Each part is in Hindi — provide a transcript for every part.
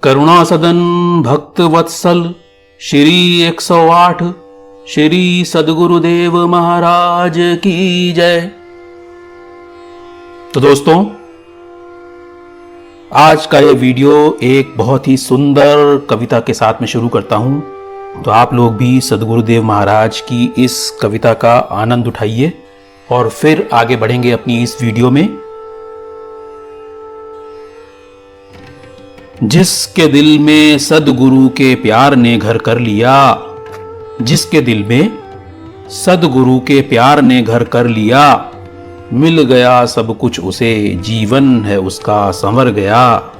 करुणा सदन भक्त वत्सल श्री 108 श्री सद्गुरुदेव महाराज की जय। तो दोस्तों, आज का ये वीडियो एक बहुत ही सुंदर कविता के साथ में शुरू करता हूं। तो आप लोग भी सद्गुरुदेव महाराज की इस कविता का आनंद उठाइए और फिर आगे बढ़ेंगे अपनी इस वीडियो में। जिसके दिल में सद्गुरु के प्यार ने घर कर लिया, जिसके दिल में सद्गुरु के प्यार ने घर कर लिया, मिल गया सब कुछ उसे, जीवन है उसका संवर गया।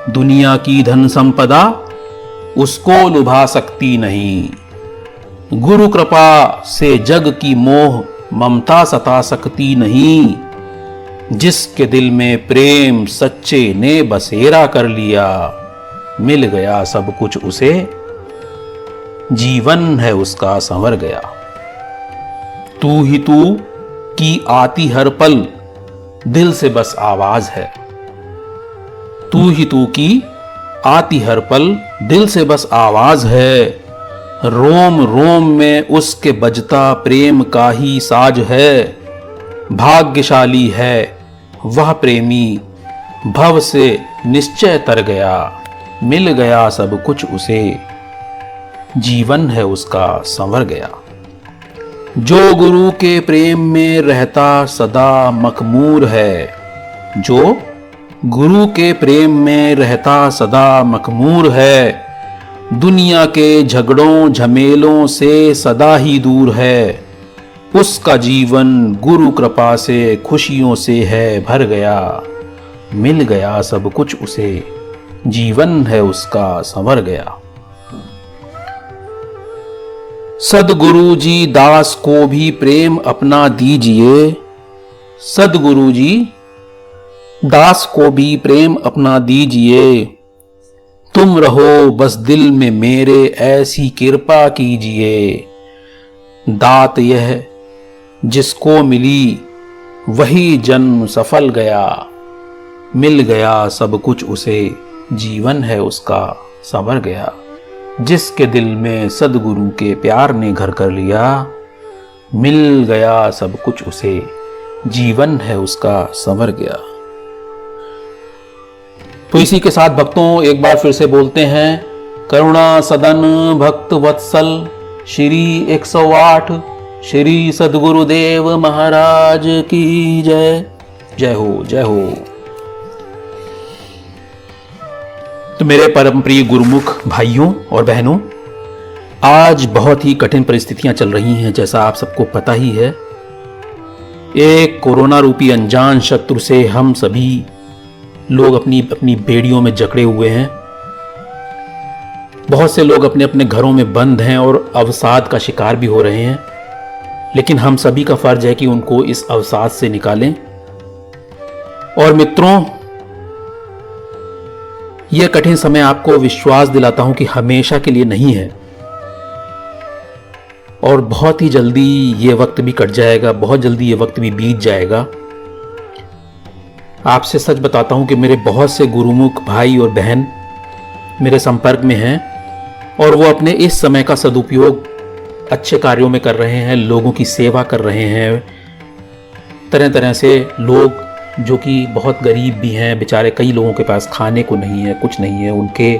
दुनिया की धन संपदा उसको लुभा सकती नहीं, गुरु कृपा से जग की मोह ममता सता सकती नहीं। जिसके दिल में प्रेम सच्चे ने बसेरा कर लिया, मिल गया सब कुछ उसे, जीवन है उसका संवर गया। तू ही तू की आती हर पल दिल से बस आवाज है, तू ही तू की आती हर पल दिल से बस आवाज है। रोम रोम में उसके बजता प्रेम का ही साज है। भाग्यशाली है वह प्रेमी भव से निश्चय तर गया, मिल गया सब कुछ उसे, जीवन है उसका संवर गया। जो गुरु के प्रेम में रहता सदा मखमूर है, जो गुरु के प्रेम में रहता सदा मखमूर है। दुनिया के झगड़ों झमेलों से सदा ही दूर है। उसका जीवन गुरु कृपा से खुशियों से है भर गया, मिल गया सब कुछ उसे, जीवन है उसका संवर गया। सद्गुरु जी दास को भी प्रेम अपना दीजिए, सद्गुरु जी दास को भी प्रेम अपना दीजिए। तुम रहो बस दिल में मेरे ऐसी कृपा कीजिए। दात यह जिसको मिली वही जन्म सफल गया, मिल गया सब कुछ उसे, जीवन है उसका संवर गया। जिसके दिल में सद्गुरु के प्यार ने घर कर लिया, मिल गया सब कुछ उसे, जीवन है उसका संवर गया। तो इसी के साथ भक्तों एक बार फिर से बोलते हैं, करुणा सदन भक्त वत्सल श्री 108 श्री सद्गुरुदेव महाराज की जय। जय हो, जय हो। तो मेरे परम प्रिय गुरुमुख भाइयों और बहनों, आज बहुत ही कठिन परिस्थितियां चल रही हैं, जैसा आप सबको पता ही है। एक कोरोना रूपी अनजान शत्रु से हम सभी लोग अपनी अपनी बेड़ियों में जकड़े हुए हैं। बहुत से लोग अपने अपने घरों में बंद हैं और अवसाद का शिकार भी हो रहे हैं, लेकिन हम सभी का फर्ज है कि उनको इस अवसाद से निकालें। और मित्रों, यह कठिन समय आपको विश्वास दिलाता हूं कि हमेशा के लिए नहीं है और बहुत ही जल्दी यह वक्त भी कट जाएगा, बहुत जल्दी यह वक्त भी बीत जाएगा। आपसे सच बताता हूं कि मेरे बहुत से गुरुमुख भाई और बहन मेरे संपर्क में हैं और वो अपने इस समय का सदुपयोग अच्छे कार्यों में कर रहे हैं, लोगों की सेवा कर रहे हैं। तरह तरह से लोग जो कि बहुत गरीब भी हैं, बेचारे कई लोगों के पास खाने को नहीं है, कुछ नहीं है, उनके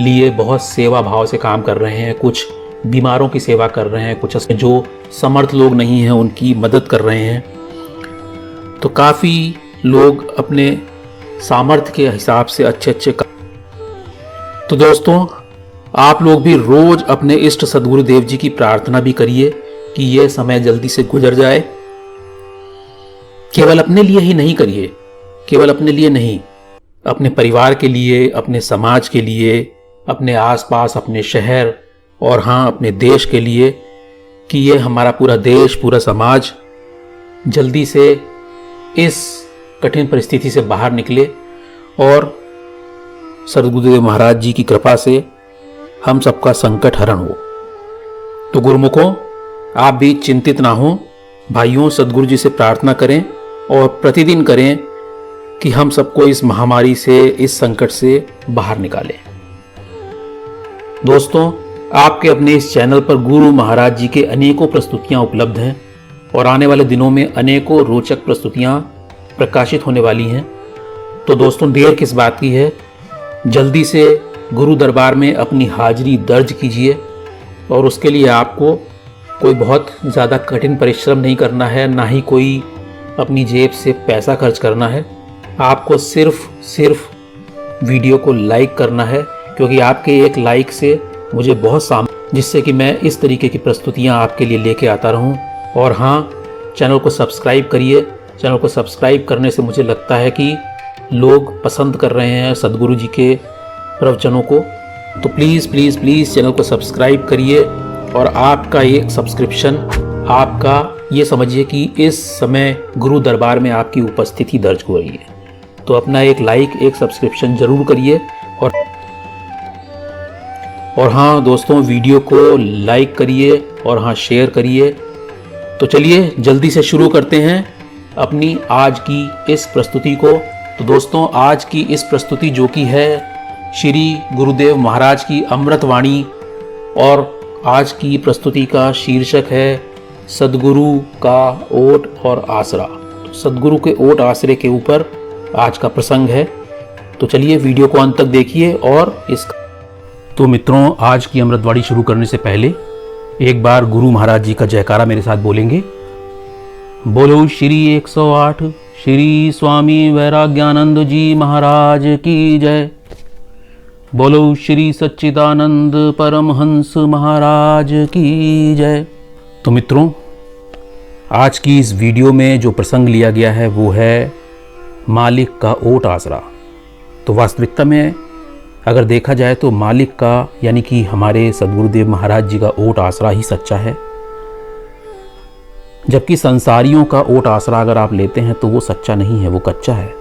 लिए बहुत सेवा भाव से काम कर रहे हैं। कुछ बीमारों की सेवा कर रहे हैं, कुछ जो समर्थ लोग नहीं हैं उनकी मदद कर रहे हैं। तो काफ़ी लोग अपने सामर्थ्य के हिसाब से अच्छे तो दोस्तों, आप लोग भी रोज अपने इष्ट सद्गुरुदेव जी की प्रार्थना भी करिए कि यह समय जल्दी से गुजर जाए। केवल अपने लिए ही नहीं करिए, केवल अपने लिए नहीं, अपने परिवार के लिए, अपने समाज के लिए, अपने आसपास, अपने शहर और हाँ अपने देश के लिए, कि यह हमारा पूरा देश, पूरा समाज जल्दी से इस कठिन परिस्थिति से बाहर निकले और सद्गुरुदेव महाराज जी की कृपा से हम सबका संकट हरण हो। तो गुरुमुखों, आप भी चिंतित ना हो। भाइयों, सद्गुरु जी से प्रार्थना करें और प्रतिदिन करें कि हम सबको इस महामारी से, इस संकट से बाहर निकालें। दोस्तों, आपके अपने इस चैनल पर गुरु महाराज जी के अनेकों प्रस्तुतियां उपलब्ध हैं और आने वाले दिनों में अनेकों रोचक प्रस्तुतियां प्रकाशित होने वाली हैं। तो दोस्तों, देर किस बात की है, जल्दी से गुरु दरबार में अपनी हाजिरी दर्ज कीजिए। और उसके लिए आपको कोई बहुत ज़्यादा कठिन परिश्रम नहीं करना है, ना ही कोई अपनी जेब से पैसा खर्च करना है। आपको सिर्फ वीडियो को लाइक करना है, क्योंकि आपके एक लाइक से मुझे बहुत जिससे कि मैं इस तरीके की प्रस्तुतियां आपके लिए लेके आता रहूं। और हाँ, चैनल को सब्सक्राइब करिए। चैनल को सब्सक्राइब करने से मुझे लगता है कि लोग पसंद कर रहे हैं सद्गुरु जी के प्रवचनों को। तो प्लीज़ प्लीज़ प्लीज़ चैनल को सब्सक्राइब करिए। और आपका ये सब्सक्रिप्शन, आपका ये समझिए कि इस समय गुरु दरबार में आपकी उपस्थिति दर्ज हो रही है। तो अपना एक लाइक, एक सब्सक्रिप्शन जरूर करिए। और हाँ दोस्तों, वीडियो को लाइक करिए और हाँ शेयर करिए। तो चलिए जल्दी से शुरू करते हैं अपनी आज की इस प्रस्तुति को। तो दोस्तों, आज की इस प्रस्तुति जो कि है श्री गुरुदेव महाराज की अमृतवाणी, और आज की प्रस्तुति का शीर्षक है सद्गुरु का ओट और आसरा। तो सद्गुरु के ओट आसरे के ऊपर आज का प्रसंग है। तो चलिए वीडियो को अंत तक देखिए। और तो मित्रों, आज की अमृतवाणी शुरू करने से पहले एक बार गुरु महाराज जी का जयकारा मेरे साथ बोलेंगे। बोलो श्री 108 श्री स्वामी वैराग्यानंद जी महाराज की जय। बोलो श्री सच्चिदानंद परमहंस महाराज की जय। तो मित्रों, आज की इस वीडियो में जो प्रसंग लिया गया है वो है मालिक का ओट आसरा। तो वास्तविकता में अगर देखा जाए तो मालिक का, यानी कि हमारे सद्गुरुदेव महाराज जी का ओट आसरा ही सच्चा है, जबकि संसारियों का ओट आसरा अगर आप लेते हैं तो वो सच्चा नहीं है, वो कच्चा है।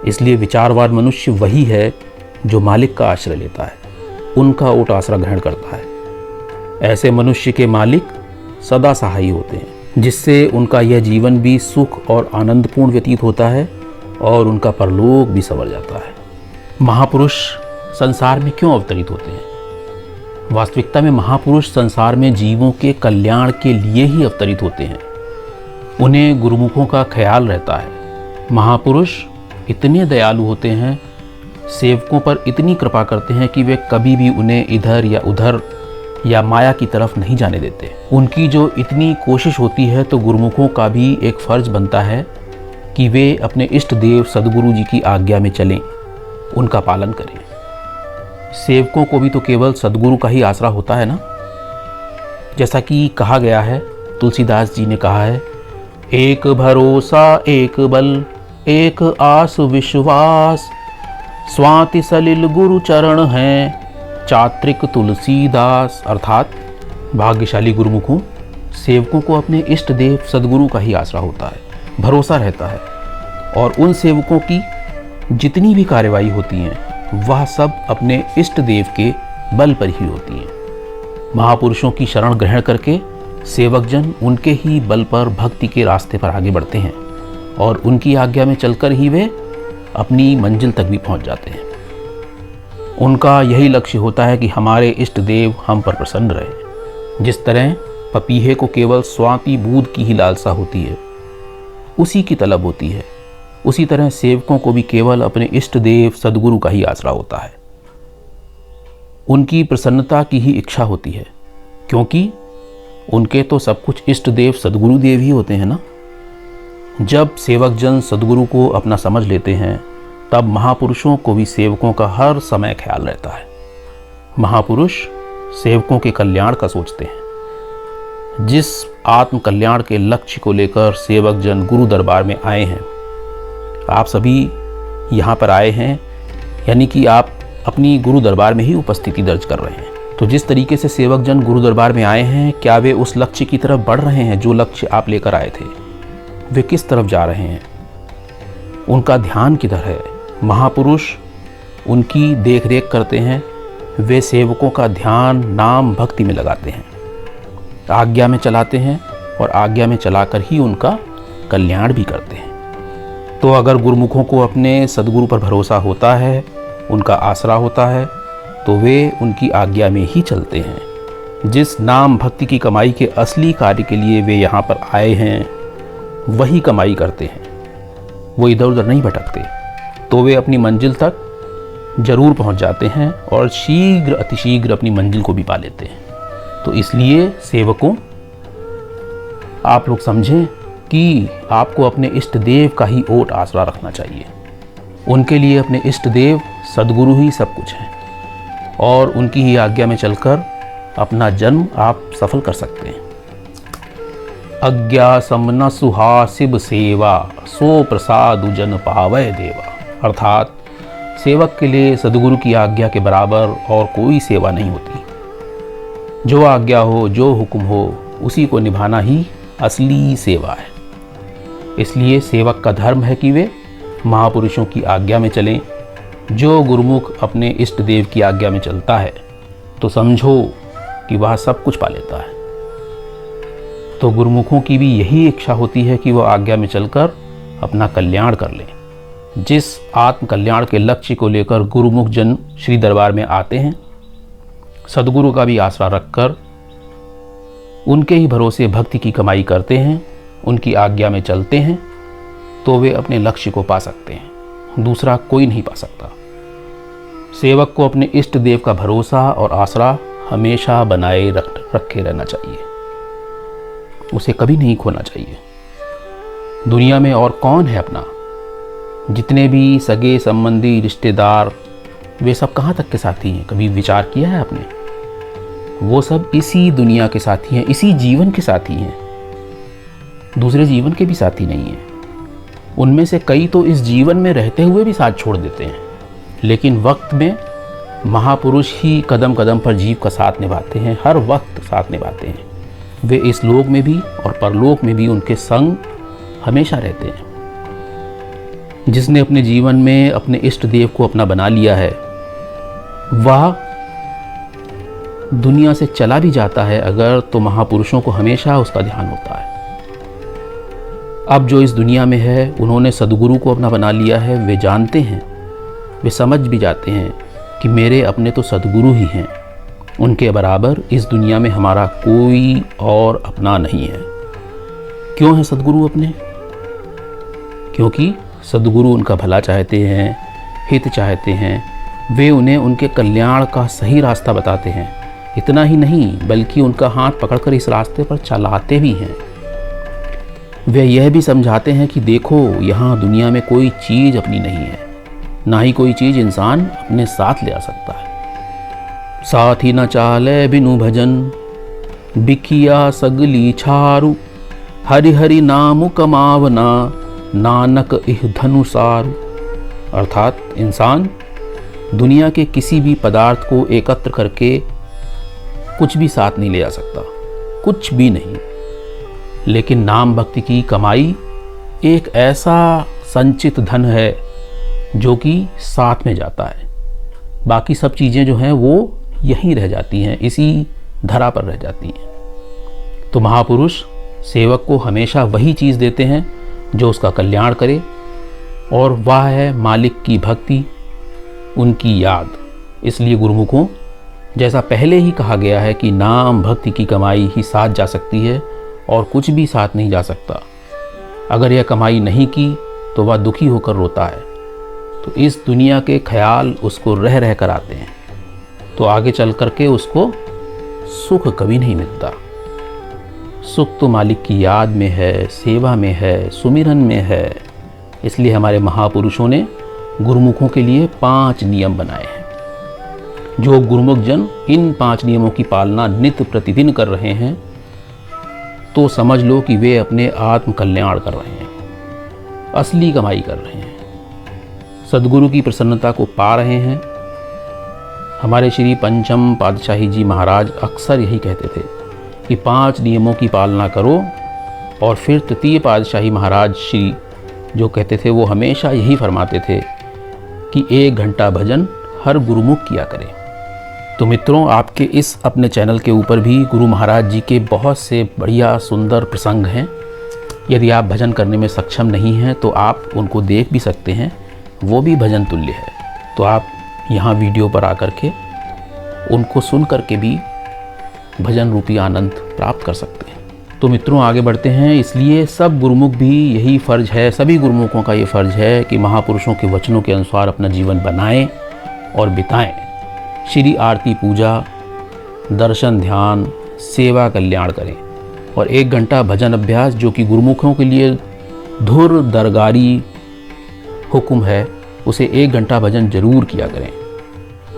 इसलिए विचारवान मनुष्य वही है जो मालिक का आश्रय लेता है, उनका ओट आसरा ग्रहण करता है। ऐसे मनुष्य के मालिक सदा सहायी होते हैं, जिससे उनका यह जीवन भी सुख और आनंदपूर्ण व्यतीत होता है और उनका परलोक भी संवर जाता है। महापुरुष संसार में क्यों अवतरित होते हैं? वास्तविकता में महापुरुष संसार में जीवों के कल्याण के लिए ही अवतरित होते हैं। उन्हें गुरुमुखों का ख्याल रहता है। महापुरुष इतने दयालु होते हैं, सेवकों पर इतनी कृपा करते हैं कि वे कभी भी उन्हें इधर या उधर या माया की तरफ नहीं जाने देते। उनकी जो इतनी कोशिश होती है, तो गुरुमुखों का भी एक फर्ज बनता है कि वे अपने इष्ट देव सद्गुरु जी की आज्ञा में चलें, उनका पालन करें। सेवकों को भी तो केवल सद्गुरु का ही आसरा होता है ना। जैसा कि कहा गया है, तुलसीदास जी ने कहा है, एक भरोसा एक बल एक आस विश्वास, स्वाति सलिल गुरु चरण हैं चात्रिक तुलसीदास। अर्थात भाग्यशाली गुरुमुखों, सेवकों को अपने इष्ट देव सद्गुरु का ही आसरा होता है, भरोसा रहता है। और उन सेवकों की जितनी भी कार्यवाही होती हैं वह सब अपने इष्ट देव के बल पर ही होती हैं। महापुरुषों की शरण ग्रहण करके सेवकजन उनके ही बल पर भक्ति के रास्ते पर आगे बढ़ते हैं और उनकी आज्ञा में चलकर ही वे अपनी मंजिल तक भी पहुंच जाते हैं। उनका यही लक्ष्य होता है कि हमारे इष्ट देव हम पर प्रसन्न रहे। जिस तरह पपीहे को केवल स्वाति बूंद की ही लालसा होती है, उसी की तलब होती है, उसी तरह सेवकों को भी केवल अपने इष्ट देव सद्गुरु का ही आसरा होता है। उनकी प्रसन्नता की ही इच्छा होती है, क्योंकि उनके तो सब कुछ इष्ट देव सद्गुरु देव ही होते हैं ना। जब सेवक जन सद्गुरु को अपना समझ लेते हैं, तब महापुरुषों को भी सेवकों का हर समय ख्याल रहता है। महापुरुष सेवकों के कल्याण का सोचते हैं। जिस आत्म कल्याण के लक्ष्य को लेकर सेवक जन गुरु दरबार में आए हैं, आप सभी यहाँ पर आए हैं, यानी कि आप अपनी गुरु दरबार में ही उपस्थिति दर्ज कर रहे हैं। तो जिस तरीके से सेवक जन गुरु दरबार में आए हैं, क्या वे उस लक्ष्य की तरफ बढ़ रहे हैं जो लक्ष्य आप लेकर आए थे? वे किस तरफ जा रहे हैं? उनका ध्यान किधर है? महापुरुष उनकी देख रेख करते हैं। वे सेवकों का ध्यान नाम भक्ति में लगाते हैं, आज्ञा में चलाते हैं और आज्ञा में चलाकर ही उनका कल्याण भी करते हैं। तो अगर गुरुमुखों को अपने सदगुरु पर भरोसा होता है, उनका आसरा होता है, तो वे उनकी आज्ञा में ही चलते हैं। जिस नाम भक्ति की कमाई के असली कार्य के लिए वे यहाँ पर आए हैं, वही कमाई करते हैं। वो इधर उधर नहीं भटकते, तो वे अपनी मंजिल तक जरूर पहुँच जाते हैं और शीघ्र अतिशीघ्र अपनी मंजिल को भी पा लेते हैं। तो इसलिए सेवकों, आप लोग समझें कि आपको अपने इष्ट देव का ही ओट आसरा रखना चाहिए। उनके लिए अपने इष्ट देव सदगुरु ही सब कुछ हैं और उनकी ही आज्ञा में चलकर अपना जन्म आप सफल कर सकते हैं। अज्ञा समन सुहासिब सेवा, सो प्रसाद जन पावय देवा। अर्थात सेवक के लिए सदगुरु की आज्ञा के बराबर और कोई सेवा नहीं होती। जो आज्ञा हो, जो हुक्म हो, उसी को निभाना ही असली सेवा है। इसलिए सेवक का धर्म है कि वे महापुरुषों की आज्ञा में चलें। जो गुरुमुख अपने इष्ट देव की आज्ञा में चलता है, तो समझो कि वह सब कुछ पा लेता है। तो गुरुमुखों की भी यही इच्छा होती है कि वह आज्ञा में चलकर अपना कल्याण कर लें। जिस आत्म कल्याण के लक्ष्य को लेकर गुरुमुख जन श्री दरबार में आते हैं, सदगुरु का भी आसरा रखकर उनके ही भरोसे भक्ति की कमाई करते हैं, उनकी आज्ञा में चलते हैं, तो वे अपने लक्ष्य को पा सकते हैं। दूसरा कोई नहीं पा सकता। सेवक को अपने इष्ट देव का भरोसा और आसरा हमेशा बनाए रखे रहना चाहिए, उसे कभी नहीं खोना चाहिए। दुनिया में और कौन है अपना? जितने भी सगे संबंधी रिश्तेदार, वे सब कहाँ तक के साथी हैं? कभी विचार किया है आपने? वो सब इसी दुनिया के साथी हैं, इसी जीवन के साथी हैं, दूसरे जीवन के भी साथी नहीं हैं। उनमें से कई तो इस जीवन में रहते हुए भी साथ छोड़ देते हैं, लेकिन वक्त में महापुरुष ही कदम कदम पर जीव का साथ निभाते हैं, हर वक्त साथ निभाते हैं। वे इस लोक में भी और परलोक में भी उनके संग हमेशा रहते हैं। जिसने अपने जीवन में अपने इष्ट देव को अपना बना लिया है, वह दुनिया से चला भी जाता है अगर, तो महापुरुषों को हमेशा उसका ध्यान होता है। अब जो इस दुनिया में है, उन्होंने सदगुरु को अपना बना लिया है। वे जानते हैं, वे समझ भी जाते हैं कि मेरे अपने तो सदगुरु ही हैं, उनके बराबर इस दुनिया में हमारा कोई और अपना नहीं है। क्यों है सदगुरु अपने? क्योंकि सदगुरु उनका भला चाहते हैं, हित चाहते हैं। वे उन्हें उनके कल्याण का सही रास्ता बताते हैं। इतना ही नहीं, बल्कि उनका हाथ पकड़कर इस रास्ते पर चलाते भी हैं। वे यह भी समझाते हैं कि देखो, यहाँ दुनिया में कोई चीज़ अपनी नहीं है, ना ही कोई चीज़ इंसान अपने साथ ले आ सकता है। साथी न चाले बिनु भजन, बिकिया सगली छारू, हरि हरि नाम कमावना, नानक इह धनुसार। अर्थात इंसान दुनिया के किसी भी पदार्थ को एकत्र करके कुछ भी साथ नहीं ले जा सकता, कुछ भी नहीं। लेकिन नाम भक्ति की कमाई एक ऐसा संचित धन है जो कि साथ में जाता है। बाकी सब चीज़ें जो हैं वो यहीं रह जाती हैं, इसी धरा पर रह जाती हैं। तो महापुरुष सेवक को हमेशा वही चीज़ देते हैं जो उसका कल्याण करे, और वह है मालिक की भक्ति, उनकी याद। इसलिए गुरुमुखों, जैसा पहले ही कहा गया है कि नाम भक्ति की कमाई ही साथ जा सकती है और कुछ भी साथ नहीं जा सकता। अगर यह कमाई नहीं की तो वह दुखी होकर रोता है, तो इस दुनिया के ख्याल उसको रह रह कर आते हैं, तो आगे चल करके उसको सुख कभी नहीं मिलता। सुख तो मालिक की याद में है, सेवा में है, सुमिरन में है। इसलिए हमारे महापुरुषों ने गुरुमुखों के लिए 5 नियम बनाए हैं। जो गुरुमुख जन इन 5 नियमों की पालना नित्य प्रतिदिन कर रहे हैं, तो समझ लो कि वे अपने आत्म कल्याण कर रहे हैं, असली कमाई कर रहे हैं, सदगुरु की प्रसन्नता को पा रहे हैं। हमारे श्री पंचम पातशाही जी महाराज अक्सर यही कहते थे कि 5 नियमों की पालना करो। और फिर तृतीय पातशाही महाराज श्री जो कहते थे, वो हमेशा यही फरमाते थे कि 1 घंटा भजन हर गुरुमुख किया करें। तो मित्रों, आपके इस अपने चैनल के ऊपर भी गुरु महाराज जी के बहुत से बढ़िया सुंदर प्रसंग हैं। यदि आप भजन करने में सक्षम नहीं हैं तो आप उनको देख भी सकते हैं, वो भी भजन तुल्य है। तो आप यहाँ वीडियो पर आकर के उनको सुन करके भी भजन रूपी आनंद प्राप्त कर सकते हैं। तो मित्रों, आगे बढ़ते हैं। इसलिए सब गुरुमुख भी यही फ़र्ज़ है, सभी गुरुमुखों का ये फ़र्ज़ है कि महापुरुषों के वचनों के अनुसार अपना जीवन बनाएं और बिताएं। श्री आरती, पूजा, दर्शन, ध्यान, सेवा, कल्याण करें और 1 घंटा भजन अभ्यास, जो कि गुरुमुखों के लिए धुर दरगारी हुक्म है, उसे 1 घंटा भजन जरूर किया करें।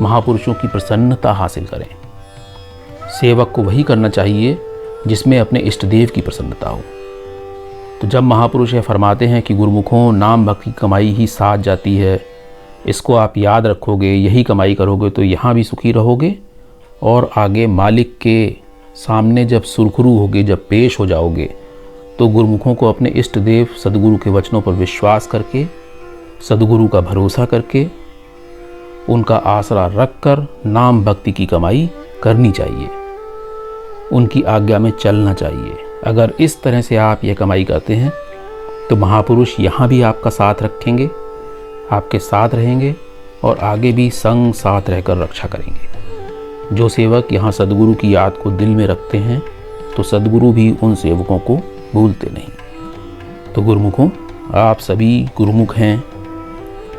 महापुरुषों की प्रसन्नता हासिल करें। सेवक को वही करना चाहिए जिसमें अपने इष्ट देव की प्रसन्नता हो। तो जब महापुरुष यह फरमाते हैं कि गुरुमुखों, नाम भक्ति की कमाई ही साथ जाती है, इसको आप याद रखोगे, यही कमाई करोगे तो यहाँ भी सुखी रहोगे और आगे मालिक के सामने जब सुरखरू होगे, जब पेश हो जाओगे, तो गुरुमुखों को अपने इष्ट देव सदगुरु के वचनों पर विश्वास करके, सदगुरु का भरोसा करके, उनका आसरा रखकर नाम भक्ति की कमाई करनी चाहिए, उनकी आज्ञा में चलना चाहिए। अगर इस तरह से आप यह कमाई करते हैं तो महापुरुष यहाँ भी आपका साथ रखेंगे, आपके साथ रहेंगे और आगे भी संग साथ रहकर रक्षा करेंगे। जो सेवक यहाँ सदगुरु की याद को दिल में रखते हैं तो सदगुरु भी उन सेवकों को भूलते नहीं। तो गुरुमुखों, आप सभी गुरुमुख हैं,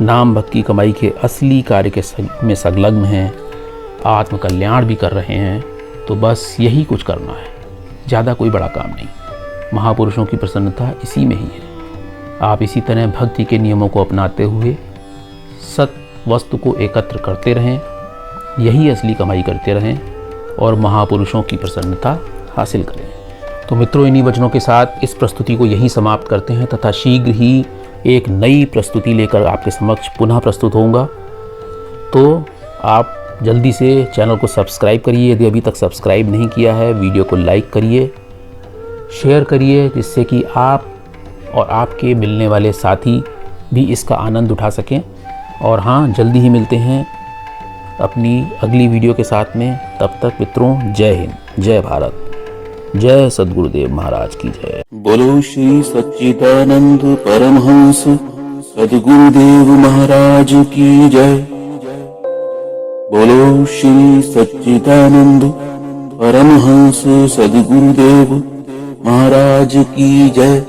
नाम भक्ति कमाई के असली कार्य में संलग्न हैं, आत्म कल्याण भी कर रहे हैं। तो बस यही कुछ करना है, ज़्यादा कोई बड़ा काम नहीं। महापुरुषों की प्रसन्नता इसी में ही है। आप इसी तरह भक्ति के नियमों को अपनाते हुए सत वस्तु को एकत्र करते रहें, यही असली कमाई करते रहें और महापुरुषों की प्रसन्नता हासिल करें। तो मित्रों, इन्हीं वचनों के साथ इस प्रस्तुति को यहीं समाप्त करते हैं तथा शीघ्र ही एक नई प्रस्तुति लेकर आपके समक्ष पुनः प्रस्तुत होऊंगा। तो आप जल्दी से चैनल को सब्सक्राइब करिए, यदि अभी तक सब्सक्राइब नहीं किया है। वीडियो को लाइक करिए, शेयर करिए, जिससे कि आप और आपके मिलने वाले साथी भी इसका आनंद उठा सकें। और हाँ, जल्दी ही मिलते हैं अपनी अगली वीडियो के साथ में। तब तक मित्रों, जय हिंद, जय भारत, जय सद्गुरुदेव महाराज की जय। बोलो श्री सच्चिदानंद परमहंस सद्गुरुदेव महाराज की जय। बोलो श्री सच्चिदानंद परमहंस सद्गुरुदेव महाराज की जय।